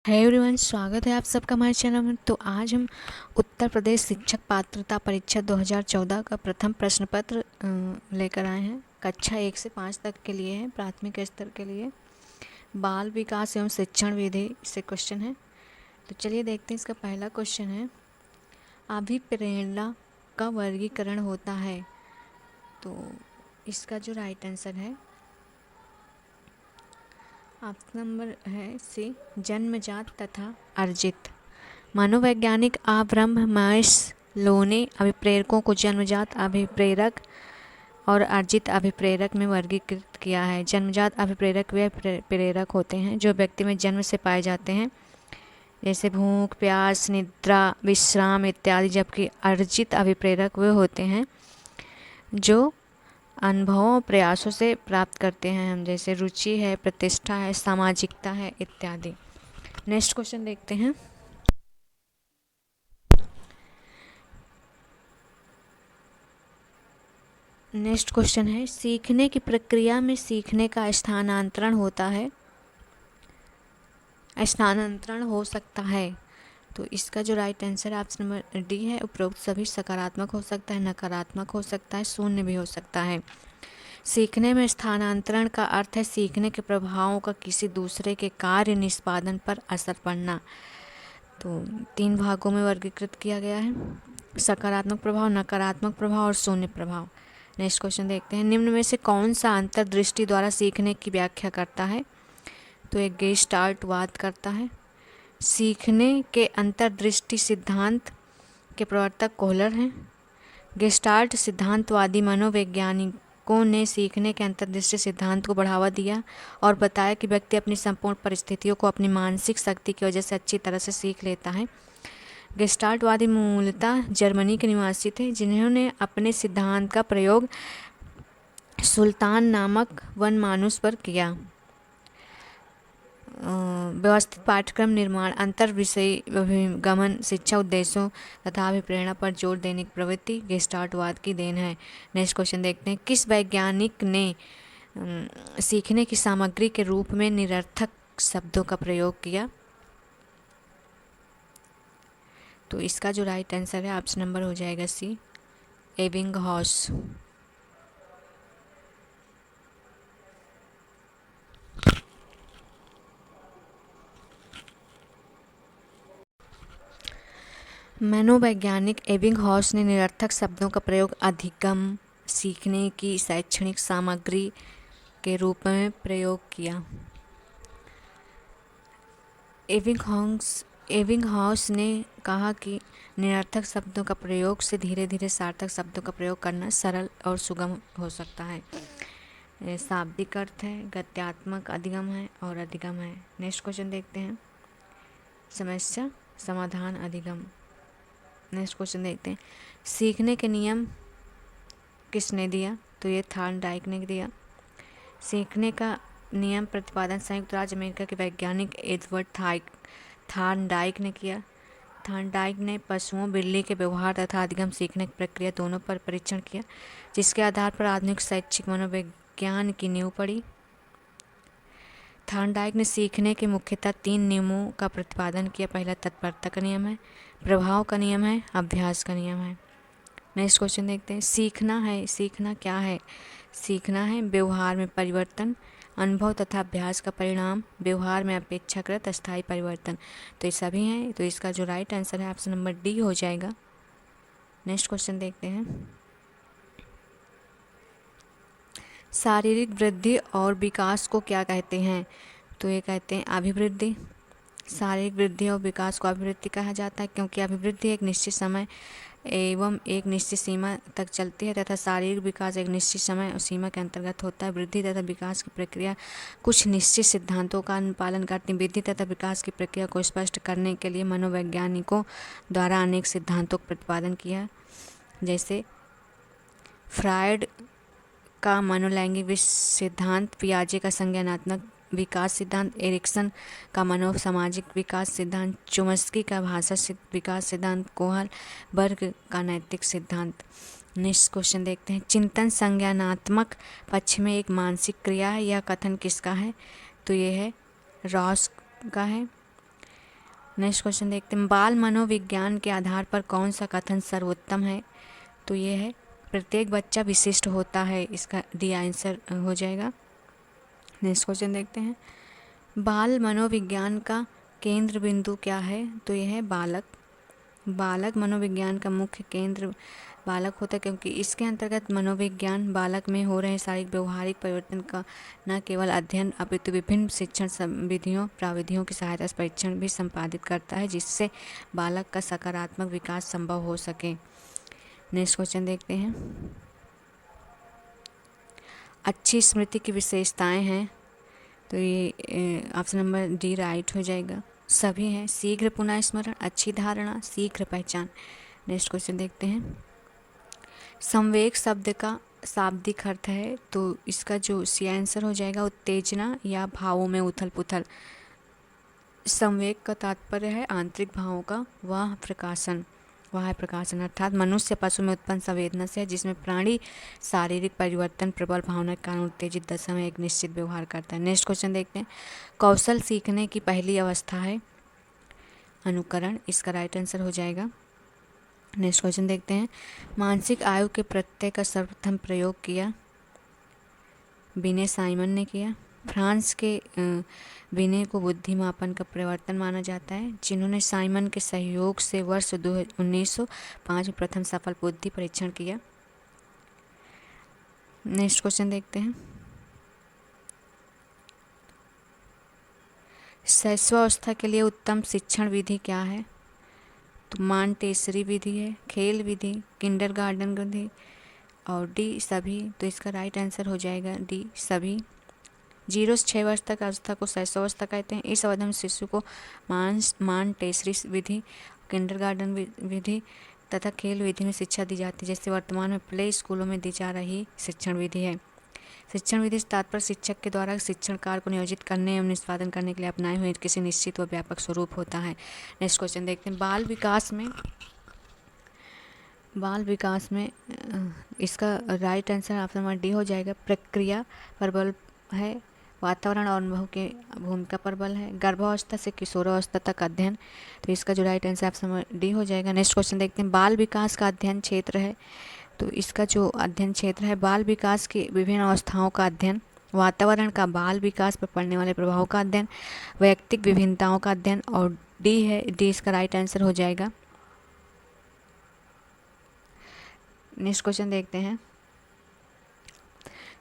है एवरीवन, स्वागत है आप सबका हमारे चैनल में। तो आज हम उत्तर प्रदेश शिक्षक पात्रता परीक्षा 2014 का प्रथम प्रश्न पत्र लेकर आए हैं। कक्षा 1 से 5 तक के लिए है, प्राथमिक स्तर के लिए। बाल विकास एवं शिक्षण विधि से क्वेश्चन है। तो चलिए देखते हैं। इसका पहला क्वेश्चन है, अभिप्रेरणा का वर्गीकरण होता है। तो इसका जो राइट आंसर है ऑप्शन नंबर है सी, जन्मजात तथा अर्जित। मनोवैज्ञानिक अब्राहम मास्लो ने अभिप्रेरकों को जन्मजात अभिप्रेरक और अर्जित अभिप्रेरक में वर्गीकृत किया है। जन्मजात अभिप्रेरक वे प्रेरक होते हैं जो व्यक्ति में जन्म से पाए जाते हैं, जैसे भूख, प्यास, निद्रा, विश्राम इत्यादि। जबकि अर्जित अभिप्रेरक वे होते हैं जो अनुभवों प्रयासों से प्राप्त करते हैं हम, जैसे रुचि है, प्रतिष्ठा है, सामाजिकता है इत्यादि। नेक्स्ट क्वेश्चन देखते हैं। नेक्स्ट क्वेश्चन है, सीखने की प्रक्रिया में सीखने का स्थानांतरण होता है, स्थानांतरण हो सकता है। तो इसका जो right answer option number D है, उपरोक्त सभी सकारात्मक हो सकता है, नकारात्मक हो सकता है, शून्य भी हो सकता है। सीखने में स्थानांतरण का अर्थ है सीखने के प्रभावों का किसी दूसरे के कार्य निष्पादन पर असर पड़ना। तो 3 भागों में वर्गीकृत किया गया है, सकारात्मक प्रभाव, नकारात्मक प्रभाव और शून्य प्रभाव। नेक्स्ट क्वेश्चन देखते हैं, निम्न में से कौन सा अंतर्दृष्टि द्वारा सीखने की व्याख्या करता है। तो एक गेस्टाल्टवाद करता है। सीखने के अंतर्दृष्टि सिद्धांत के प्रवर्तक कोहलर हैं। गेस्टाल्ट सिद्धांतवादी मनोवैज्ञानिकों ने सीखने के अंतर्दृष्टि सिद्धांत को बढ़ावा दिया और बताया कि व्यक्ति अपनी संपूर्ण परिस्थितियों को अपनी मानसिक शक्ति की वजह से अच्छी तरह से सीख लेता है। गेस्टाल्टवादी मूलतः जर्मनी के निवासी थे, जिन्होंने अपने सिद्धांत का प्रयोग सुल्तान नामक वनमानुष पर किया। व्यवस्थित पाठ्यक्रम निर्माण, अंतर विषय गमन, शिक्षा उद्देश्यों तथा अभिप्रेरणा पर जोर देने की प्रवृत्ति गेस्टाल्टवाद की देन है। नेक्स्ट क्वेश्चन देखते हैं, किस वैज्ञानिक ने सीखने की सामग्री के रूप में निरर्थक शब्दों का प्रयोग किया। तो इसका जो राइट आंसर है ऑप्शन नंबर हो जाएगा सी, एबिंगहॉस। मनोवैज्ञानिक एबिंगहॉस ने निरर्थक शब्दों का प्रयोग अधिगम, सीखने की शैक्षणिक सामग्री के रूप में प्रयोग किया। एबिंगहॉस ने कहा कि निरर्थक शब्दों का प्रयोग से धीरे धीरे सार्थक शब्दों का प्रयोग करना सरल और सुगम हो सकता है। शाब्दिक अर्थ है, गत्यात्मक अधिगम है और अधिगम है। नेक्स्ट क्वेश्चन देखते हैं, समस्या समाधान अधिगम। नेक्स्ट क्वेश्चन देखते हैं, सीखने के नियम किसने दिया। तो ये थॉर्नडाइक ने दिया। सीखने का नियम प्रतिपादन संयुक्त राज्य अमेरिका के वैज्ञानिक एडवर्ड थॉर्नडाइक ने किया। थॉर्नडाइक ने पशुओं, बिल्ली के व्यवहार तथा अधिगम सीखने की प्रक्रिया दोनों पर परीक्षण किया, जिसके आधार पर आधुनिक शैक्षिक मनोविज्ञान की नींव पड़ी। थॉर्नडाइक ने सीखने के मुख्यतः 3 नियमों का प्रतिपादन किया। पहला तत्परता का नियम है, प्रभाव का नियम है, अभ्यास का नियम है। नेक्स्ट क्वेश्चन देखते हैं, सीखना है, सीखना क्या है। सीखना है व्यवहार में परिवर्तन, अनुभव तथा अभ्यास का परिणाम, व्यवहार में अपेक्षाकृत अस्थायी परिवर्तन। तो ये सभी हैं। तो इसका जो राइट आंसर है ऑप्शन नंबर डी हो जाएगा। नेक्स्ट क्वेश्चन देखते हैं, शारीरिक वृद्धि और विकास को क्या कहते हैं। तो ये कहते हैं अभिवृद्धि। शारीरिक वृद्धि और विकास को अभिवृद्धि कहा जाता है, क्योंकि अभिवृद्धि एक निश्चित समय एवं एक निश्चित सीमा तक चलती है तथा शारीरिक विकास एक निश्चित समय और सीमा के अंतर्गत होता है। वृद्धि तथा विकास की प्रक्रिया कुछ निश्चित सिद्धांतों का अनुपालन करती है। वृद्धि तथा विकास की प्रक्रिया को स्पष्ट करने के लिए मनोवैज्ञानिकों द्वारा अनेक सिद्धांतों का प्रतिपादन किया, जैसे फ्रायड का मनोलैंगिक सिद्धांत, पियाजे का संज्ञानात्मक विकास सिद्धांत, एरिक्सन का मनोसामाजिक विकास सिद्धांत, चोम्स्की का भाषा विकास सिद्धांत, कोहलबर्ग का नैतिक सिद्धांत। नेक्स्ट क्वेश्चन देखते हैं, चिंतन संज्ञानात्मक पक्ष में एक मानसिक क्रिया है, यह कथन किसका है। तो ये है रॉस का है। नेक्स्ट क्वेश्चन देखते हैं, बाल मनोविज्ञान के आधार पर कौन सा कथन सर्वोत्तम है? तो ये है, प्रत्येक बच्चा विशिष्ट होता है। इसका डी आंसर हो जाएगा। नेक्स्ट क्वेश्चन देखते हैं, बाल मनोविज्ञान का केंद्र बिंदु क्या है? तो यह है बालक। बालक मनोविज्ञान का मुख्य केंद्र बालक होता है, क्योंकि इसके अंतर्गत मनोविज्ञान बालक में हो रहे शारीरिक व्यवहारिक परिवर्तन का न केवल अध्ययन अपितु विभिन्न शिक्षण विधियों प्राविधियों की सहायता से परीक्षण भी संपादित करता है, जिससे बालक का सकारात्मक विकास संभव हो सके। नेक्स्ट क्वेश्चन देखते हैं, अच्छी स्मृति की विशेषताएं हैं। तो ये ऑप्शन नंबर डी राइट हो जाएगा। सभी हैं, शीघ्र पुनः स्मरण, अच्छी धारणा, शीघ्र पहचान। नेक्स्ट क्वेश्चन देखते हैं, संवेग शब्द का शाब्दिक अर्थ है। तो इसका जो सी आंसर हो जाएगा, उत्तेजना या भावों में उथल पुथल। संवेग का तात्पर्य है आंतरिक भावों का वह प्रकाशन अर्थात मनुष्य पशु में उत्पन्न संवेदना से है, जिसमें प्राणी शारीरिक परिवर्तन प्रबल भावना के कारण उत्तेजित दशा में एक निश्चित व्यवहार करता है। नेक्स्ट क्वेश्चन देखते हैं, कौशल सीखने की पहली अवस्था है अनुकरण। इसका राइट आंसर हो जाएगा। नेक्स्ट क्वेश्चन देखते हैं, मानसिक आयु के प्रत्यय का सर्वप्रथम प्रयोग किया बिने साइमन ने किया। फ्रांस के बिने को बुद्धिमापन का प्रवर्तन माना जाता है, जिन्होंने साइमन के सहयोग से वर्ष 1905 में प्रथम सफल बुद्धि परीक्षण किया। नेक्स्ट क्वेश्चन देखते हैं, शैशवावस्था के लिए उत्तम शिक्षण विधि क्या है? तो मांटेसरी विधि है, खेल विधि, किंडरगार्टन विधि और डी सभी। तो इसका राइट आंसर हो जाएगा डी सभी। 0 से 6 वर्ष तक अवस्था को शैशवावस्था कहते हैं। इस अवधि में शिशु को मांटेसरी विधि, किंडरगार्टन विधि तथा खेल विधि में शिक्षा दी जाती है, जैसे वर्तमान में प्ले स्कूलों में दी जा रही शिक्षण विधि है। शिक्षण विधि से तात्पर्य शिक्षक के द्वारा शिक्षण कार्य को नियोजित करने एवं निष्पादन करने के लिए अपनाए हुए किसी निश्चित व व्यापक स्वरूप होता है। नेक्स्ट क्वेश्चन देखते हैं, बाल विकास में इसका right answer option number D हो जाएगा। प्रक्रिया पर बल है, वातावरण और अनुभव की भूमिका पर बल है, गर्भावस्था से किशोरावस्था तक अध्ययन। तो इसका जो right answer option number D हो जाएगा। नेक्स्ट क्वेश्चन देखते हैं, बाल विकास का अध्ययन क्षेत्र है। तो इसका जो अध्ययन क्षेत्र है, बाल विकास की विभिन्न अवस्थाओं का अध्ययन, वातावरण का बाल विकास पर पड़ने वाले प्रभाव का अध्ययन, वैयक्तिक विभिन्नताओं का अध्ययन और डी है, डी इसका राइट आंसर हो जाएगा। नेक्स्ट क्वेश्चन देखते हैं,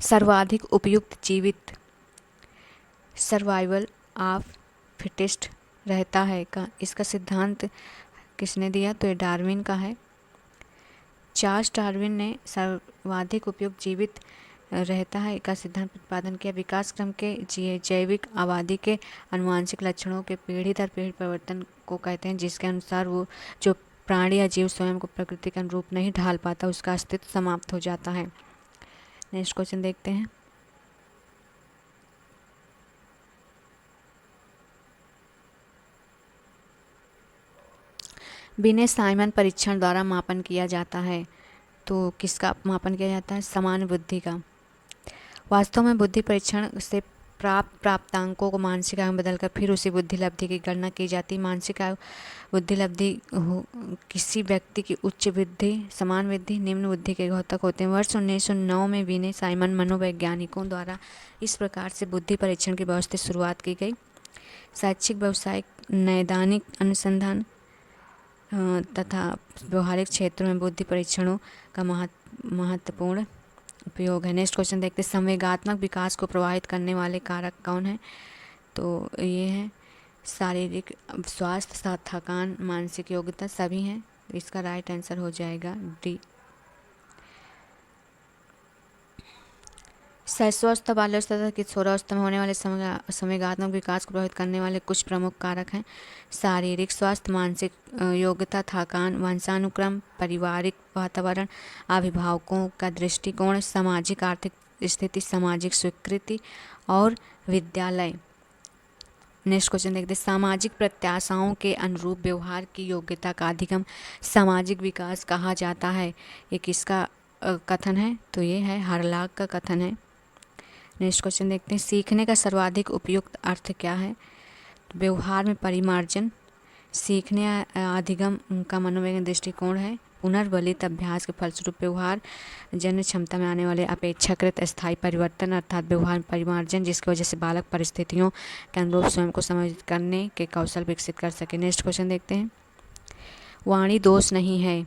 सर्वाधिक उपयुक्त जीवित सर्वाइवल ऑफ फिटेस्ट रहता है का इसका सिद्धांत किसने दिया? तो ये डार्विन का है। चार्ल्स डार्विन ने सर्वाधिक उपयुक्त जीवित रहता है का सिद्धांत प्रतिपादन किया। विकास क्रम के जैविक आबादी के आनुवांशिक लक्षणों के पीढ़ी दर पीढ़ी परिवर्तन को कहते हैं, जिसके अनुसार वो जो प्राणी या जीव स्वयं को प्रकृति के अनुरूप नहीं ढाल पाता, उसका अस्तित्व समाप्त हो जाता है। नेक्स्ट क्वेश्चन देखते हैं, बिने साइमन परीक्षण द्वारा मापन किया जाता है। तो किसका मापन किया जाता है? समान बुद्धि का। वास्तव में बुद्धि परीक्षण से प्राप्त प्राप्तांकों को मानसिक आयु में बदलकर फिर उसी बुद्धि लब्धि की गणना की जाती है। मानसिक आयु बुद्धि लब्धि किसी व्यक्ति की उच्च बुद्धि, समान बुद्धि, निम्न बुद्धि के घोतक होते हैं। वर्ष 1909 में बिने साइमन मनोवैज्ञानिकों द्वारा इस प्रकार से बुद्धि परीक्षण की व्यवस्थित शुरुआत की गई। शैक्षिक, व्यावसायिक, नैदानिक अनुसंधान तथा व्यवहारिक क्षेत्रों में बुद्धि परीक्षणों का महत्वपूर्ण उपयोग है। नेक्स्ट क्वेश्चन देखते हैं, संवेगात्मक विकास को प्रभावित करने वाले कारक कौन है? तो ये है शारीरिक स्वास्थ्य, थकान, मानसिक योग्यता, सभी हैं। इसका राइट आंसर हो जाएगा डी। शैशवावस्था, बाल्यावस्था तथा किशोरावस्था में होने वाले संवेगात्मक विकास को प्रभावित करने वाले कुछ प्रमुख कारक हैं। शारीरिक स्वास्थ्य, मानसिक योग्यता, थकान, वंशानुक्रम, पारिवारिक वातावरण, अभिभावकों का दृष्टिकोण, सामाजिक आर्थिक स्थिति, सामाजिक स्वीकृति और विद्यालय। नेक्स्ट क्वेश्चन देखते हैं, सामाजिक प्रत्याशाओं के अनुरूप व्यवहार की योग्यता का अधिगम सामाजिक विकास कहा जाता है। ये किसका कथन है? तो ये है हरलाग का कथन है। नेक्स्ट क्वेश्चन देखते हैं, सीखने का सर्वाधिक उपयुक्त अर्थ क्या है? व्यवहार में परिमार्जन, सीखने अधिगम का मनोवैज्ञानिक दृष्टिकोण है पुनर्बलित अभ्यास के फलस्वरूप व्यवहार जन्य क्षमता में आने वाले अपेक्षाकृत स्थायी परिवर्तन अर्थात व्यवहार परिमार्जन, जिसकी वजह से बालक परिस्थितियों के अनुरूप स्वयं को समायोजित करने के कौशल विकसित कर सके। नेक्स्ट क्वेश्चन देखते हैं। वाणी दोष नहीं है,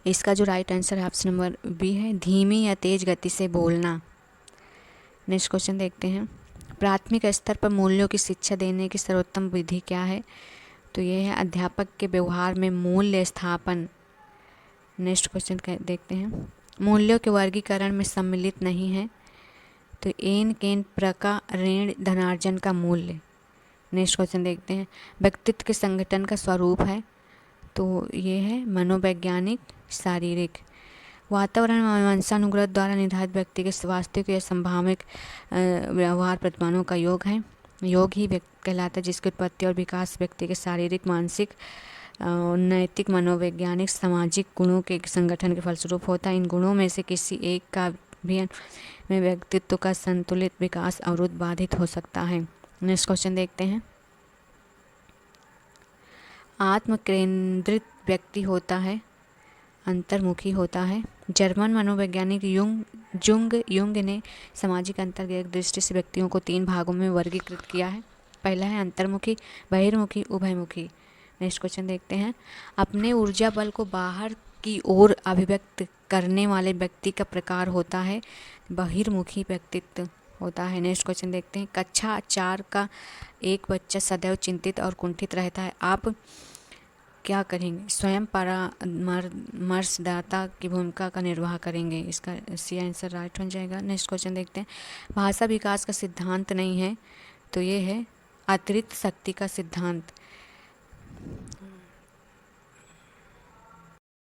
इसका जो राइट आंसर है ऑप्शन नंबर बी है, धीमी या तेज गति से बोलना। नेक्स्ट क्वेश्चन देखते हैं। प्राथमिक स्तर पर मूल्यों की शिक्षा देने की सर्वोत्तम विधि क्या है? तो ये है अध्यापक के व्यवहार में मूल्य स्थापन। नेक्स्ट क्वेश्चन देखते हैं। मूल्यों के वर्गीकरण में सम्मिलित नहीं है, तो एन केन प्रकार ऋण धनार्जन का मूल्य। नेक्स्ट क्वेश्चन देखते हैं। व्यक्तित्व के संगठन का स्वरूप है, तो ये है मनोवैज्ञानिक शारीरिक। वातावरण व वंशानुग्रह द्वारा निर्धारित व्यक्ति के वास्तविक या संभावित व्यवहार प्रतिमानों का योग है। योग ही कहलाता है जिसकी उत्पत्ति और विकास व्यक्ति के शारीरिक, मानसिक, नैतिक, मनोवैज्ञानिक, सामाजिक गुणों के संगठन के फलस्वरूप होता है। इन गुणों में से किसी एक का भी में व्यक्तित्व का संतुलित विकास अवरुद्ध बाधित हो सकता है। नेक्स्ट क्वेश्चन देखते हैं। आत्मकेंद्रित व्यक्ति होता है, अंतर्मुखी होता है। जर्मन मनोवैज्ञानिक युंग ने सामाजिक अंतर्गत दृष्टि से व्यक्तियों को 3 भागों में वर्गीकृत किया है। पहला है अंतर्मुखी, बहिर्मुखी, उभयमुखी। नेक्स्ट क्वेश्चन देखते हैं। अपने ऊर्जा बल को बाहर की ओर अभिव्यक्त करने वाले व्यक्ति का प्रकार होता है बहिर्मुखी व्यक्तित्व होता है। नेक्स्ट क्वेश्चन देखते हैं। कक्षा 4 का एक बच्चा सदैव चिंतित और कुंठित रहता है, आप क्या करेंगे? स्वयं परामर्शदाता की भूमिका का निर्वाह करेंगे। इसका सी आंसर राइट हो जाएगा। नेक्स्ट क्वेश्चन देखते हैं। भाषा विकास का सिद्धांत नहीं है, तो ये है अतिरिक्त शक्ति का सिद्धांत।